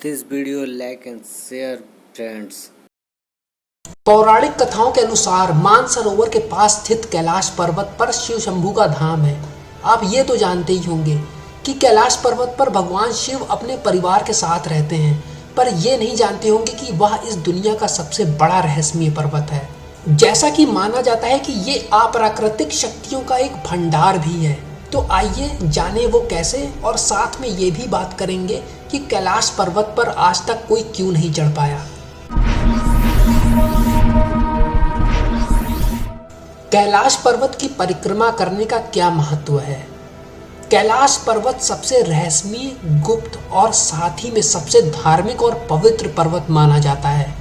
this video, like and share friends। पौराणिक कथाओं के अनुसार मानसरोवर के पास स्थित कैलाश पर्वत पर शिव शंभू का धाम है। आप ये तो जानते ही होंगे कि कैलाश पर्वत पर भगवान शिव अपने परिवार के साथ रहते हैं, पर ये नहीं जानते होंगे कि वह इस दुनिया का सबसे बड़ा रहस्यमय पर्वत है। जैसा कि माना जाता है कि ये अप्राकृतिक शक्तियों का एक भंडार भी है। तो आइए जाने वो कैसे, और साथ में ये भी बात करेंगे कि कैलाश पर्वत पर आज तक कोई क्यों नहीं चढ़ पाया। कैलाश पर्वत की परिक्रमा करने का क्या महत्व है? कैलाश पर्वत सबसे रहस्यमय, गुप्त और साथ ही में सबसे धार्मिक और पवित्र पर्वत माना जाता है।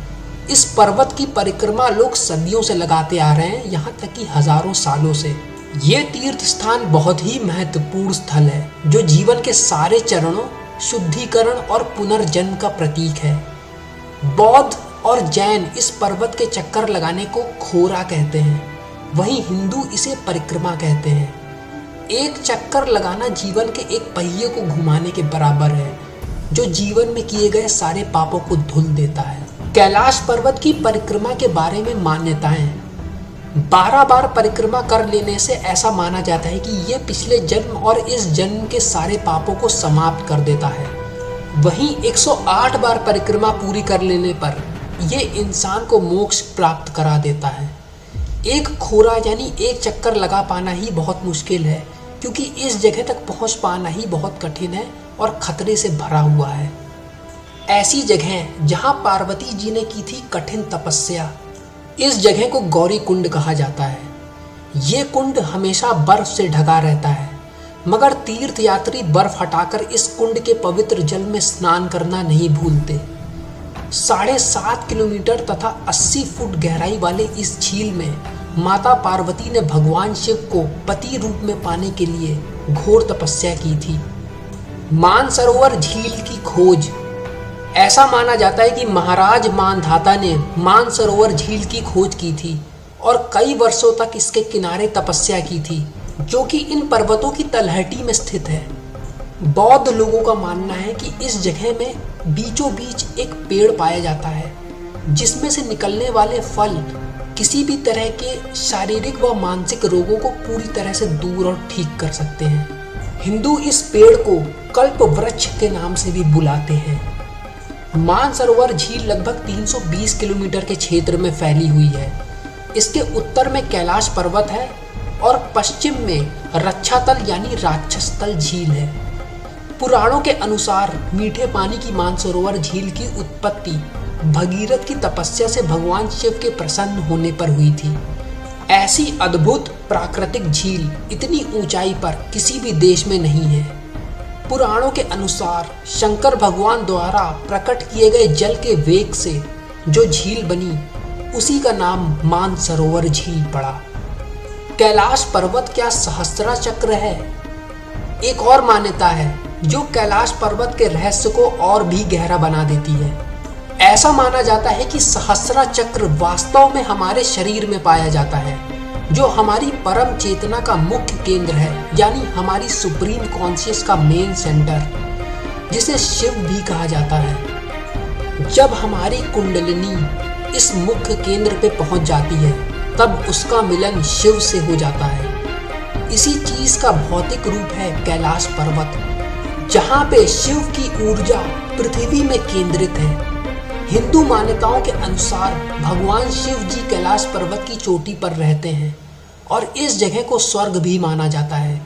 इस पर्वत की परिक्रमा लोग सदियों से लगाते आ रहे हैं, यहाँ तक कि हजारों सालों से। ये तीर्थ स्थान बहुत ही महत्वपूर्ण स्थल है जो जीवन के सारे चरणों, शुद्धिकरण और पुनर्जन्म का प्रतीक है। बौद्ध और जैन इस पर्वत के चक्कर लगाने को खोरा कहते हैं, वहीं हिंदू इसे परिक्रमा कहते हैं। एक चक्कर लगाना जीवन के एक पहिए को घुमाने के बराबर है, जो जीवन में किए गए सारे पापों को धुल देता है। कैलाश पर्वत की परिक्रमा के बारे में मान्यताएं। 12 बार परिक्रमा कर लेने से ऐसा माना जाता है कि ये पिछले जन्म और इस जन्म के सारे पापों को समाप्त कर देता है। वहीं 108 बार परिक्रमा पूरी कर लेने पर ये इंसान को मोक्ष प्राप्त करा देता है। एक खोरा यानी एक चक्कर लगा पाना ही बहुत मुश्किल है, क्योंकि इस जगह तक पहुंच पाना ही बहुत कठिन है और खतरे से भरा हुआ है। ऐसी जगह जहां पार्वती जी ने की थी कठिन तपस्या, इस जगह को गौरी कुंड कहा जाता है। ये कुंड हमेशा बर्फ से ढका रहता है, मगर तीर्थ यात्री बर्फ हटाकर इस कुंड के पवित्र जल में स्नान करना नहीं भूलते। 7.5 किलोमीटर तथा 80 फुट गहराई वाले इस झील में माता पार्वती ने भगवान शिव को पति रूप में पाने के लिए घोर तपस्या की थी। मानसरोवर झील की खोज। ऐसा माना जाता है कि महाराज मानधाता ने मानसरोवर झील की खोज की थी और कई वर्षों तक इसके किनारे तपस्या की थी, जो कि इन पर्वतों की तलहटी में स्थित है। बौद्ध लोगों का मानना है कि इस जगह में बीचों बीच एक पेड़ पाया जाता है, जिसमें से निकलने वाले फल किसी भी तरह के शारीरिक व मानसिक रोगों को पूरी तरह से दूर और ठीक कर सकते हैं। हिंदू इस पेड़ को कल्प वृक्ष के नाम से भी बुलाते हैं। मानसरोवर झील लगभग 320 किलोमीटर के क्षेत्र में फैली हुई है। इसके उत्तर में कैलाश पर्वत है और पश्चिम में रक्षातल यानी राक्षसतल झील है। पुराणों के अनुसार मीठे पानी की मानसरोवर झील की उत्पत्ति भगीरथ की तपस्या से भगवान शिव के प्रसन्न होने पर हुई थी। ऐसी अद्भुत प्राकृतिक झील इतनी ऊंचाई पर किसी भी देश में नहीं है। पुराणों के अनुसार शंकर भगवान द्वारा प्रकट किए गए जल के वेग से जो झील बनी, उसी का नाम मानसरोवर झील पड़ा। कैलाश पर्वत क्या सहस्त्रा चक्र है? एक और मान्यता है जो कैलाश पर्वत के रहस्य को और भी गहरा बना देती है। ऐसा माना जाता है कि सहस्त्रा चक्र वास्तव में हमारे शरीर में पाया जाता है, जो हमारी परम चेतना का मुख्य केंद्र है, यानी हमारी सुप्रीम कॉन्शियस का मेन सेंटर, जिसे शिव भी कहा जाता है। जब हमारी कुंडलिनी इस मुख्य केंद्र पे पहुंच जाती है, तब उसका मिलन शिव से हो जाता है। इसी चीज का भौतिक रूप है कैलाश पर्वत, जहां पे शिव की ऊर्जा पृथ्वी में केंद्रित है। हिंदू मान्यताओं के अनुसार भगवान शिव जी कैलाश पर्वत की चोटी पर रहते हैं और इस जगह को स्वर्ग भी माना जाता है,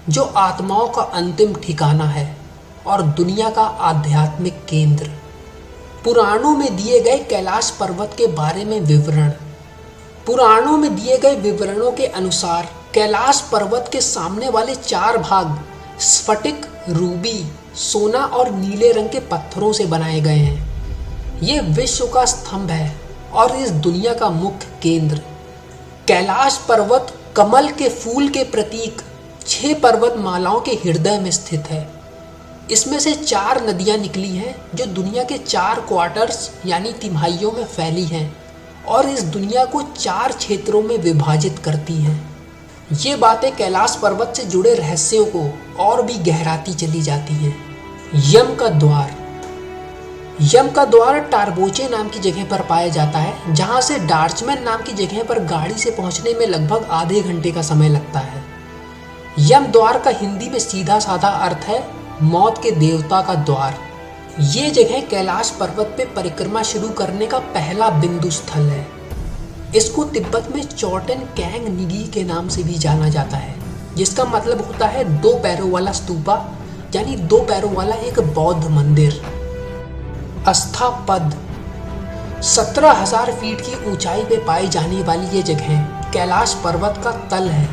जो आत्माओं का अंतिम ठिकाना है और दुनिया का आध्यात्मिक केंद्र। पुराणों में दिए गए कैलाश पर्वत के बारे में विवरण। पुराणों में दिए गए विवरणों के अनुसार कैलाश पर्वत के सामने वाले 4 भाग स्फटिक, रूबी, सोना और नीले रंग के पत्थरों से बनाए गए हैं। ये विश्व का स्तंभ है और इस दुनिया का मुख्य केंद्र। कैलाश पर्वत कमल के फूल के प्रतीक 6 पर्वत मालाओं के हृदय में स्थित है। इसमें से 4 नदियां निकली हैं, जो दुनिया के 4 क्वार्टर्स यानी तिमाहियों में फैली हैं और इस दुनिया को 4 क्षेत्रों में विभाजित करती हैं। ये बातें कैलाश पर्वत से जुड़े रहस्यों को और भी गहराती चली जाती हैं। यम का द्वार। यम का द्वार टारबोचे नाम की जगह पर पाया जाता है, जहां से डार्चमैन नाम की जगह पर गाड़ी से पहुंचने में लगभग आधे घंटे का समय लगता है। यम द्वार का हिंदी में सीधा साधा अर्थ है मौत के देवता का द्वार। ये जगह कैलाश पर्वत पे परिक्रमा शुरू करने का पहला बिंदु स्थल है। इसको तिब्बत में चोटेन कैंग निगी के नाम से भी जाना जाता है, जिसका मतलब होता है 2 पैरों वाला स्तूपा, यानी 2 पैरों वाला एक बौद्ध मंदिर। अस्थापद 17,000 फीट की ऊंचाई पे पाई जाने वाली ये जगह कैलाश पर्वत का तल है,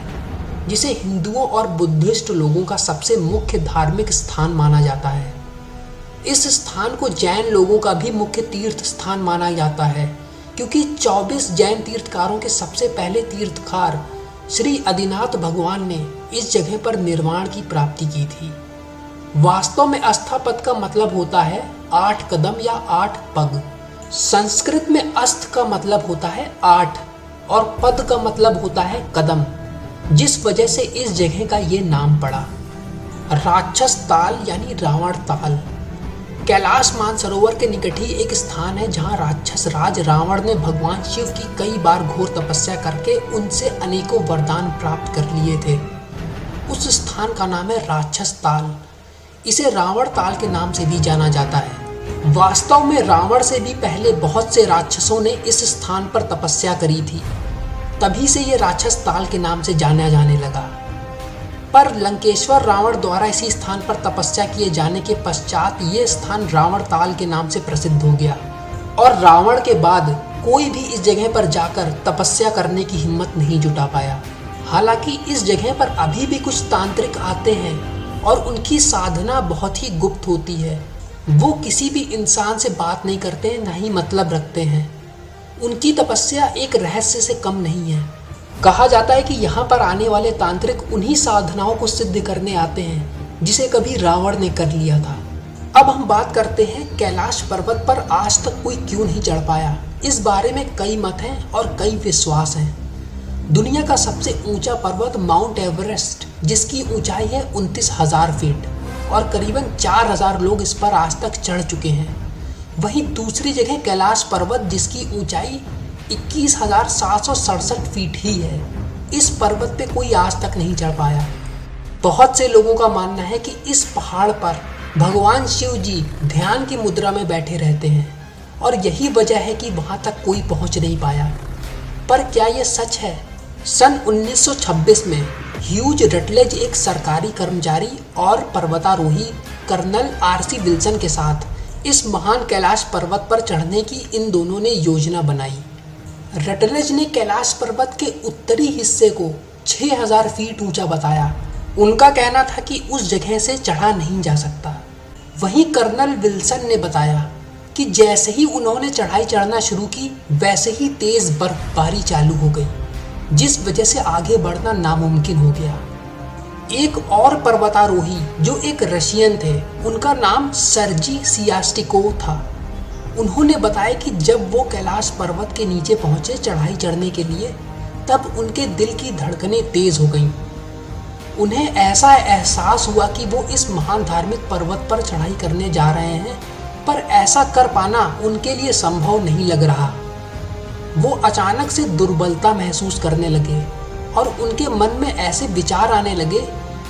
जिसे हिंदुओं और बुद्धिस्ट लोगों का सबसे मुख्य धार्मिक स्थान माना जाता है। इस स्थान को जैन लोगों का भी मुख्य तीर्थ स्थान माना जाता है, क्योंकि 24 जैन तीर्थकारों के सबसे पहले तीर्थकार श्री आदिनाथ भगवान ने इस जगह पर निर्वाण की प्राप्ति की थी। वास्तव में अस्थापद का मतलब होता है 8 कदम या 8 पग। संस्कृत में अस्त का मतलब होता है 8 और पद का मतलब होता है कदम, जिस वजह से इस जगह का ये नाम पड़ा। राक्षस ताल यानी रावण ताल कैलाश मानसरोवर के निकट ही एक स्थान है, जहां राक्षस राज रावण ने भगवान शिव की कई बार घोर तपस्या करके उनसे अनेकों वरदान प्राप्त कर लिए थे। उस स्थान का नाम है राक्षस ताल। इसे रावण ताल के नाम से भी जाना जाता है। वास्तव में रावण से भी पहले बहुत से राक्षसों ने इस स्थान पर तपस्या करी थी, तभी से ये राक्षस ताल के नाम से जाना जाने लगा। पर लंकेश्वर रावण द्वारा इसी स्थान पर तपस्या किए जाने के पश्चात ये स्थान रावण ताल के नाम से प्रसिद्ध हो गया, और रावण के बाद कोई भी इस जगह पर जाकर तपस्या करने की हिम्मत नहीं जुटा पाया। हालांकि इस जगह पर अभी भी कुछ तांत्रिक आते हैं और उनकी साधना बहुत ही गुप्त होती है। वो किसी भी इंसान से बात नहीं करते हैं, ना ही मतलब रखते हैं। उनकी तपस्या एक रहस्य से कम नहीं है। कहा जाता है कि यहाँ पर आने वाले तांत्रिक उन्हीं साधनाओं को सिद्ध करने आते हैं जिसे कभी रावण ने कर लिया था। अब हम बात करते हैं कैलाश पर्वत पर आज तक कोई क्यों नहीं चढ़ पाया। इस बारे में कई मत हैं और कई विश्वास हैं। दुनिया का सबसे ऊंचा पर्वत माउंट एवरेस्ट, जिसकी ऊंचाई है 29,000 फीट और करीबन 4,000 लोग इस पर आज तक चढ़ चुके हैं। वहीं दूसरी जगह कैलाश पर्वत, जिसकी ऊंचाई 21,767 फीट ही है। इस पर्वत पे कोई आज तक नहीं चढ़ पाया। बहुत से लोगों का मानना है कि इस पहाड़ पर भगवान शिव जी ध्यान की मुद्रा में बैठे रहते हैं और यही वजह है कि वहाँ तक कोई पहुँच नहीं पाया। पर क्या ये सच है? सन 1926 में ह्यूज रटलेज एक सरकारी कर्मचारी और पर्वतारोही कर्नल आरसी विल्सन के साथ इस महान कैलाश पर्वत पर चढ़ने की इन दोनों ने योजना बनाई। रटलेज ने कैलाश पर्वत के उत्तरी हिस्से को 6,000 फीट ऊंचा बताया। उनका कहना था कि उस जगह से चढ़ा नहीं जा सकता। वहीं कर्नल विल्सन ने बताया कि जैसे ही उन्होंने चढ़ाई चढ़ना शुरू की, वैसे ही तेज बर्फबारी चालू हो गई, जिस वजह से आगे बढ़ना नामुमकिन हो गया। एक और पर्वतारोही जो एक रशियन थे, उनका नाम सर्जी सियास्टिकोव था। उन्होंने बताया कि जब वो कैलाश पर्वत के नीचे पहुंचे चढ़ाई चढ़ने के लिए, तब उनके दिल की धड़कनें तेज हो गईं। उन्हें ऐसा एहसास हुआ कि वो इस महान धार्मिक पर्वत पर चढ़ाई करने जा रहे हैं, पर ऐसा कर पाना उनके लिए संभव नहीं लग रहा। वो अचानक से दुर्बलता महसूस करने लगे और उनके मन में ऐसे विचार आने लगे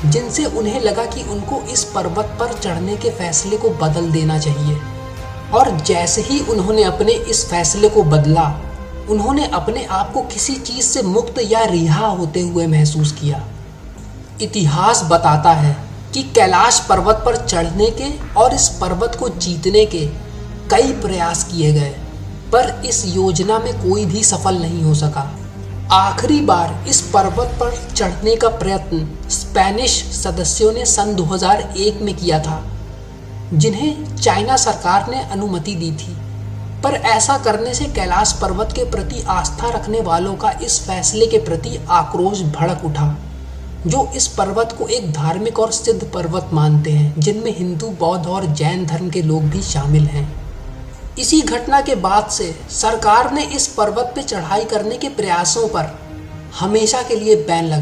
जिनसे उन्हें लगा कि उनको इस पर्वत पर चढ़ने के फैसले को बदल देना चाहिए। और जैसे ही उन्होंने अपने इस फैसले को बदला, उन्होंने अपने आप को किसी चीज़ से मुक्त या रिहा होते हुए महसूस किया। इतिहास बताता है कि कैलाश पर्वत पर चढ़ने के और इस पर्वत को जीतने के कई प्रयास किए गए, पर इस योजना में कोई भी सफल नहीं हो सका। आखिरी बार इस पर्वत पर चढ़ने का प्रयत्न स्पेनिश सदस्यों ने सन 2001 में किया था, जिन्हें चाइना सरकार ने अनुमति दी थी। पर ऐसा करने से कैलाश पर्वत के प्रति आस्था रखने वालों का इस फैसले के प्रति आक्रोश भड़क उठा, जो इस पर्वत को एक धार्मिक और सिद्ध पर्वत मानते हैं, जिनमें हिंदू, बौद्ध और जैन धर्म के लोग भी शामिल हैं। इसी घटना के बाद से सरकार ने इस पर्वत पर चढ़ाई करने के प्रयासों पर हमेशा के लिए बैन लगा